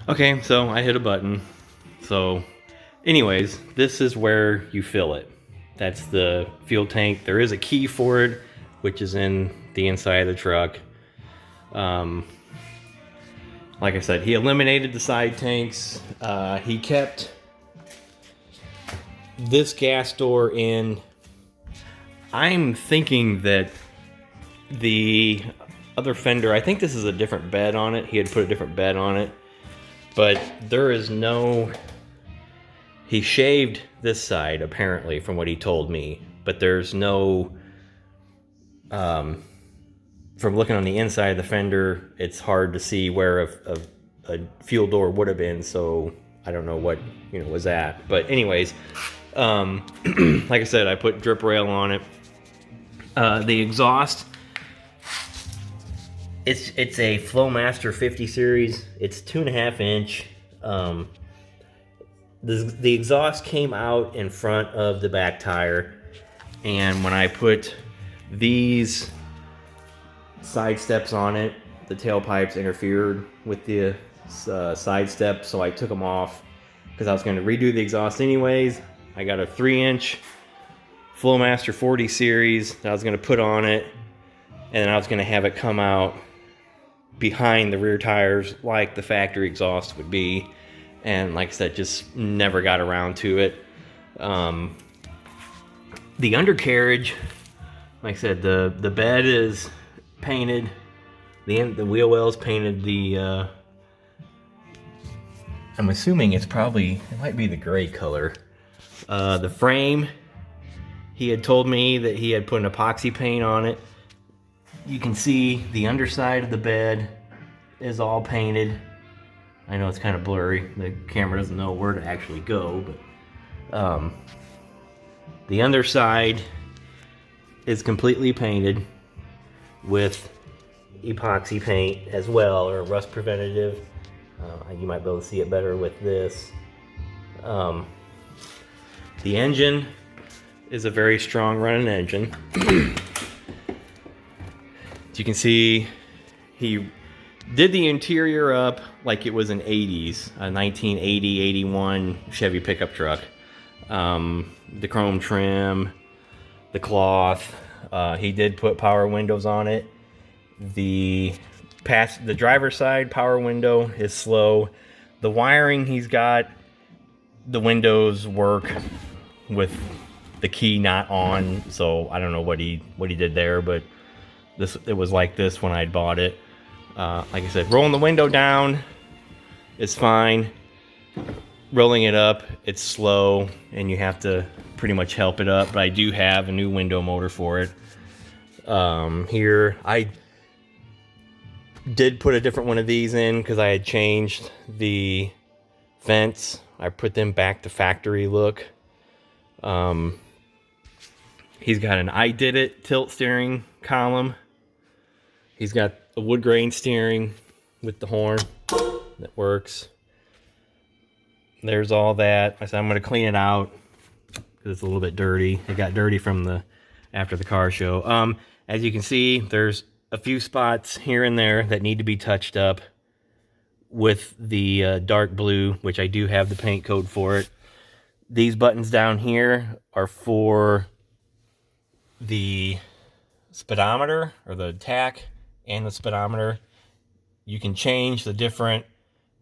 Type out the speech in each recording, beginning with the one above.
Okay, so I hit a button. So, anyways, this is where you fill it. That's the fuel tank. There is a key for it, which is in the inside of the truck. Like I said, he eliminated the side tanks. He kept this gas door in. I'm thinking that the other fender, I think this is a different bed on it. He had put a different bed on it. But there is no... He shaved this side, apparently, from what he told me. But there's no... from looking on the inside of the fender, it's hard to see where a fuel door would have been. So I don't know what, was that. But anyways, like I said, I put drip rail on it. The exhaust, it's a Flowmaster 50 series. It's 2.5 inch. The exhaust came out in front of the back tire, and when I put these side steps on it, the tailpipes interfered with the side steps, so I took them off because I was going to redo the exhaust anyways. I got a 3-inch Flowmaster 40 series that I was going to put on it, and then I was going to have it come out behind the rear tires like the factory exhaust would be. And like I said, just never got around to it. The undercarriage, like I said, the bed is painted. The wheel well is painted. I'm assuming it might be the gray color. The frame, he had told me that he had put an epoxy paint on it. You can see the underside of the bed is all painted. I know it's kind of blurry. The camera doesn't know where to actually go, but the underside is completely painted with epoxy paint as well, or rust preventative. You might be able to see it better with this. The engine is a very strong running engine. As you can see, he did the interior up like it was an 80s, a 1980, 81 Chevy pickup truck. The chrome trim, the cloth. He did put power windows on it. The driver's side power window is slow. The wiring he's got, the windows work with the key not on, so I don't know what he did there, but it was like this when I bought it. Like I said, rolling the window down is fine. Rolling it up, it's slow, and you have to pretty much help it up. But I do have a new window motor for it. Here, I did put a different one of these in because I had changed the vents. I put them back to factory look. He's got an I Did It tilt steering column. He's got a wood grain steering with the horn that works. There's all that. I said I'm going to clean it out because it's a little bit dirty. It got dirty from after the car show. As you can see, there's a few spots here and there that need to be touched up with the dark blue, which I do have the paint code for it. These buttons down here are for the speedometer, or the tach and the speedometer. You can change the different,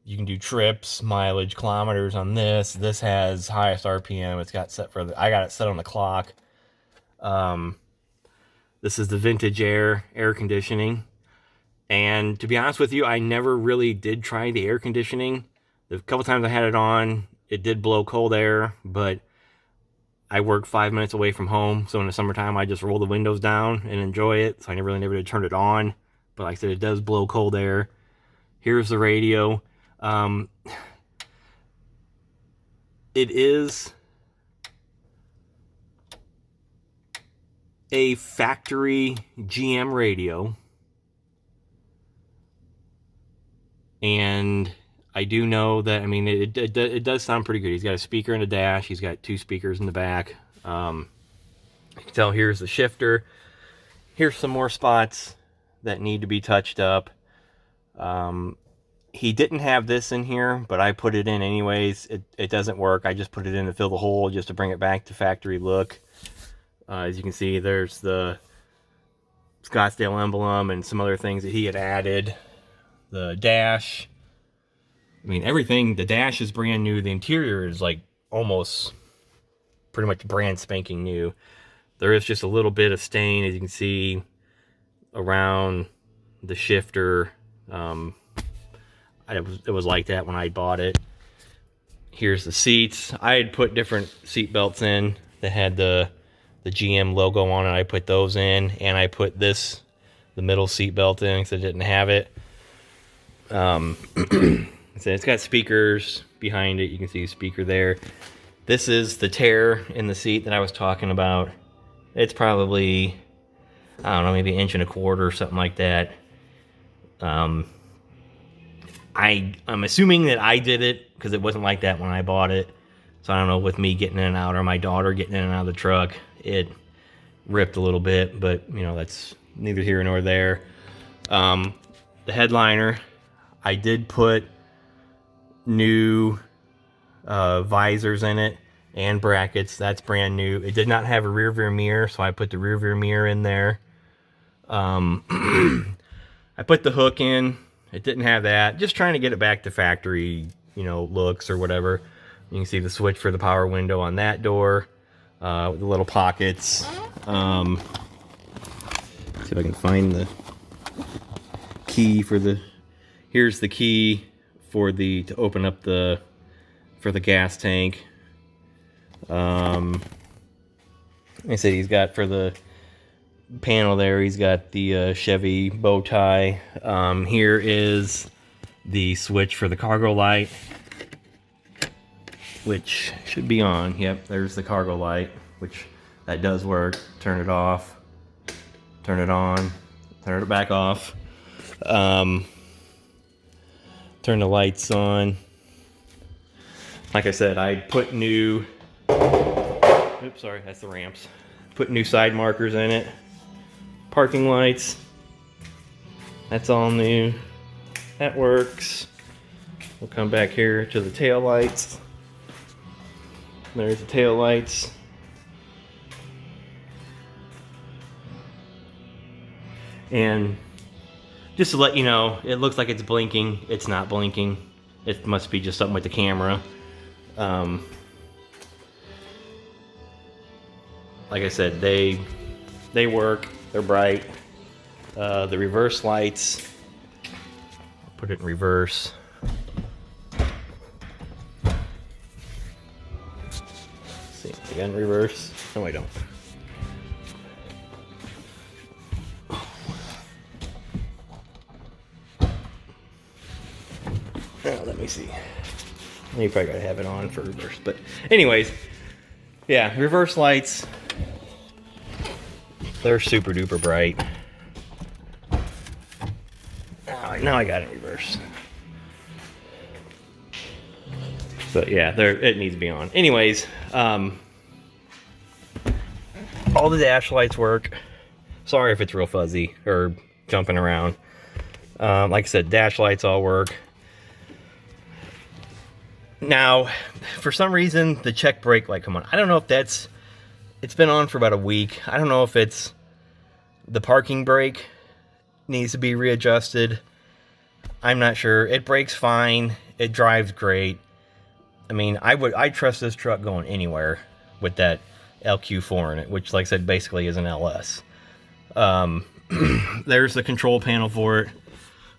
you can do trips, mileage, kilometers on this. This has highest RPM. It's got set for I got it set on the clock. This is the vintage air conditioning. And to be honest with you, I never really did try the air conditioning. The couple times I had it on, it did blow cold air, but I work 5 minutes away from home, so in the summertime I just roll the windows down and enjoy it, so I never did turn it on. But like I said, it does blow cold air. Here's the radio. It is a factory GM radio, and I do know that, I mean, it does sound pretty good. He's got a speaker in the dash. He's got 2 speakers in the back. You can tell here's the shifter. Here's some more spots that need to be touched up. he didn't have this in here, but I put it in anyways. It doesn't work. I just put it in to fill the hole just to bring it back to factory look. As you can see, there's the Scottsdale emblem and some other things that he had added. The dash. I mean, everything. The dash is brand new. The interior is like almost pretty much brand spanking new. There is just a little bit of stain, as you can see, around the shifter. It was like that when I bought it. Here's the seats. I had put different seat belts in that had the GM logo on it. I put those in, and I put the middle seat belt in because I didn't have it. So it's got speakers behind it. You can see a speaker there. This is the tear in the seat that I was talking about. It's probably, I don't know, maybe 1.25 inches or something like that. I'm assuming that I did it because it wasn't like that when I bought it. So I don't know, with me getting in and out or my daughter getting in and out of the truck, it ripped a little bit, but you know, that's neither here nor there. The headliner, I did put new visors in it and brackets. That's brand new. It did not have a rear view mirror, so I put the rear view mirror in there. I put the hook in. It didn't have that. Just trying to get it back to factory, you know, looks or whatever. You can see the switch for the power window on that door, with the little pockets. See if I can find the key for the. Here's the key for to open up for the gas tank. Like I said, he's got for the panel there, he's got the Chevy bow tie. Here is the switch for the cargo light, which should be on. Yep, there's the cargo light, which that does work. Turn it off, turn it on, turn it back off. Turn the lights on. Like I said, I put new, oops, sorry, that's the ramps. Put new side markers in it. Parking lights, that's all new. That works. We'll come back here to the tail lights. There's the tail lights. And just to let you know, it looks like it's blinking. It's not blinking. It must be just something with the camera. Like I said, they work. They're bright. The reverse lights. I'll put it in reverse. Let's see, again, reverse. No, I don't. Oh, let me see. You probably gotta have it on for reverse, but anyways, yeah, reverse lights. They're super duper bright. Now I got it in reverse. But yeah, it needs to be on. Anyways, all the dash lights work. Sorry if it's real fuzzy or jumping around. Like I said, dash lights all work. Now, for some reason, the check brake light come on. I don't know if it's been on for about a week. I don't know if it's the parking brake needs to be readjusted. I'm not sure. It brakes fine. It drives great. I mean, I trust this truck going anywhere with that LQ4 in it, which, like I said, basically is an LS. There's the control panel for it,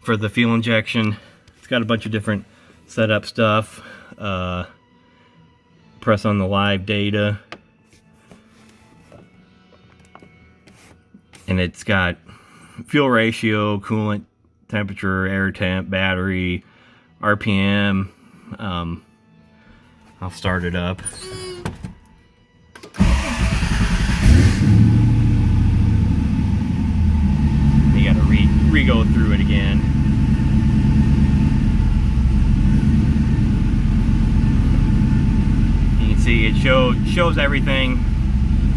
for the fuel injection. It's got a bunch of different setup stuff. Press on the live data. And it's got fuel ratio, coolant temperature, air temp, battery, RPM. I'll start it up. You gotta re-go through it again. You can see it shows everything.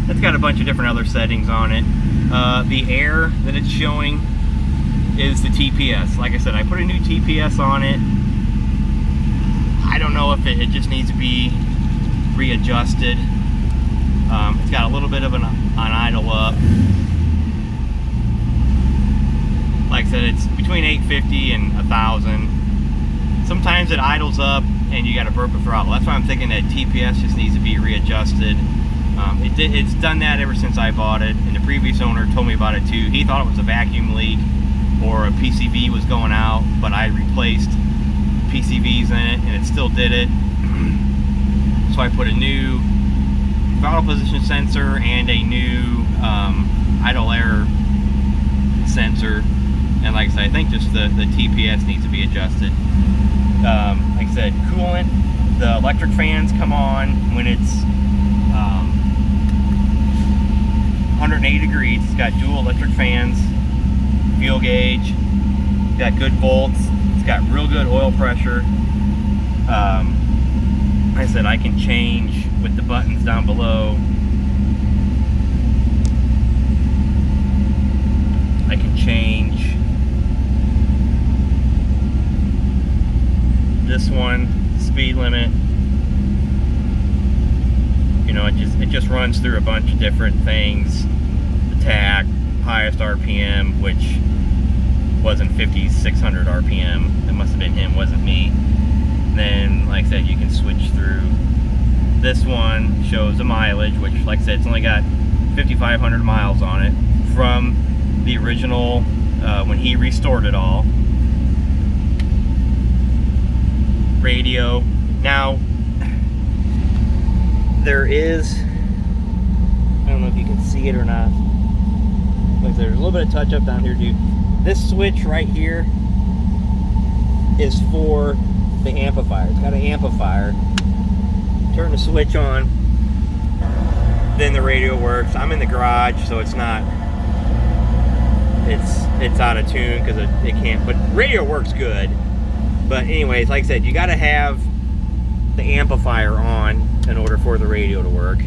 It's got a bunch of different other settings on it. The air that it's showing is the TPS. Like I said, I put a new TPS on it. I don't know if it just needs to be readjusted. It's got a little bit of an idle up. Like I said, it's between 850 and 1,000. Sometimes it idles up and you got to burp a throttle. That's why I'm thinking that TPS just needs to be readjusted. It's done that ever since I bought it, and the previous owner told me about it too. He thought it was a vacuum leak or a PCV was going out, but I replaced PCVs in it and it still did it. So I put a new throttle position sensor and a new idle air sensor, and like I said, I think just the TPS needs to be adjusted. Like I said, coolant, the electric fans come on when it's 180 degrees. It's got dual electric fans, fuel gauge, it's got good volts, it's got real good oil pressure. Like I said, I can change with the buttons down below. I can change this one, speed limit. You know, it just runs through a bunch of different things. The tach, highest RPM, which wasn't 5,600 RPM. It must have been him, wasn't me. And then, like I said, you can switch through. This one shows the mileage, which, like I said, it's only got 5,500 miles on it from the original when he restored it all. Radio. Now, there is, I don't know if you can see it or not, like there's a little bit of touch up down here too. This switch right here is for the amplifier. It's got an amplifier. Turn the switch on, then the radio works. I'm in the garage, so it's not, it's out of tune because it can't, but radio works good. But anyways, like I said, you got to have the amplifier on in order for the radio to work.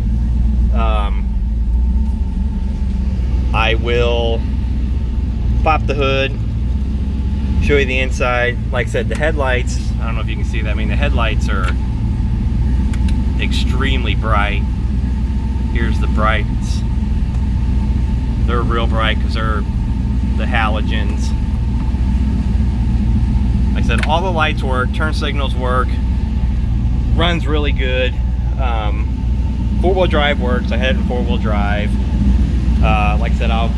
I will pop the hood, show you the inside. Like I said, the headlights, I don't know if you can see that. I mean, the headlights are extremely bright. Here's the brights. They're real bright because they're the halogens. Like I said, all the lights work, turn signals work, runs really good. Four-wheel drive works. I had it in four-wheel drive. Like I said, I'll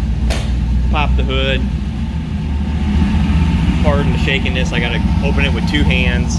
pop the hood. Pardon the shakiness, I gotta open it with two hands.